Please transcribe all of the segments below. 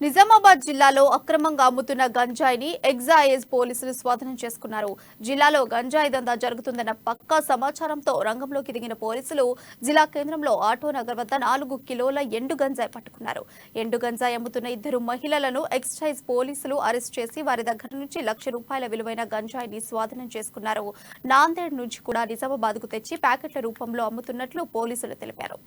నిజామాబాద్ జిల్లాలో అక్రమంగా అమ్ముతున్న గంజాయిని ఎగ్జైజ్ పోలీసులు స్వాధీనం చేసుకున్నారు. జిల్లాలో గంజాయి దందా జరుగుతుందన్న పక్కా సమాచారంతో రంగంలోకి దిగిన పోలీసులు జిల్లా కేంద్రంలో ఆటోనగర్ వద్ద 4 కిలోల ఎండు గంజాయి పట్టుకున్నారు. ఎండు గంజాయి అమ్ముతున్న 2 మహిళలను ఎక్సైజ్ పోలీసులు అరెస్ట్ చేసి వారి దగ్గర నుంచి ₹1,00,000 విలువైన గంజాయిని స్వాధీనం చేసుకున్నారు. నాందేడ్ నుంచి కూడా నిజామాబాద్ కు తెచ్చి ప్యాకెట్ల రూపంలో అమ్ముతున్నట్లు పోలీసులు తెలిపారు.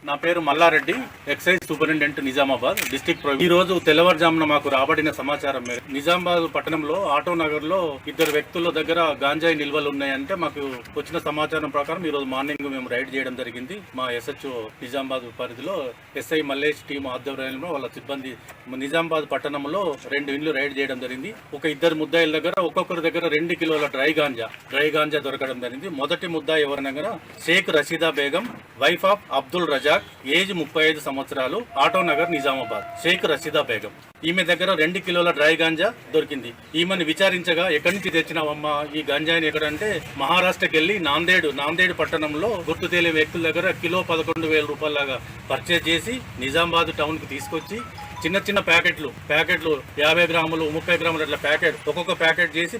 నా పేరు Mallareddy, excise superintendent Nizamabad district. ఈ రోజు తెల్లవారుజామున మాకు రాబడిన సమాచారం మేరకు నిజామాబాద్ పట్టణంలో ఆటోనగర్ లో 2 వ్యక్తుల దగ్గర గాంజాయి నిల్వలు ఉన్నాయంటే మాకు వచ్చిన సమాచారం ప్రకారం ఈ రోజు మార్నింగ్ మేము రైడ్ చేయడం జరిగింది. మా ఎస్హెచ్ఓ నిజామాబాద్ పరిధిలో ఎస్ఐ మల్లేష్ టీం ఆధ్వర్యంలో వాళ్ళ సిబ్బంది నిజామాబాద్ పట్టణంలో 2 ఇండ్లు రైడ్ చేయడం జరిగింది. ఒక 2 ముద్దాయిల దగ్గర ఒక్కొక్కరి దగ్గర 2 కిలోల డ్రై గాంజా దొరకడం జరిగింది. మొదటి ముద్దాయి ఎవరి దగ్గర Shaik Rasheeda Begum, wife of Abdul Razak, age 35 సంవత్సరాలు, ఆటోనగర్ నిజామాబాద్. షేక్ రషీదా బేగం ఈమె దగ్గర 2 కిలోల డ్రై గాంజా దొరికింది. ఈమెను విచారించగా ఎక్కడి నుంచి తెచ్చినావమ్మా ఈ గంజాయిని ఎక్కడంటే మహారాష్ట్రకి వెళ్లి నాందేడ్ పట్టణంలో గుర్తు తెలియని వ్యక్తుల దగ్గర కిలో 11,000 రూపాయలాగా పర్చేజ్ చేసి నిజామాబాద్ టౌన్ కి తీసుకొచ్చి చిన్న చిన్న ప్యాకెట్లు 50 గ్రాములు 30 గ్రాములు అట్లా ఒక్కొక్క ప్యాకెట్ చేసి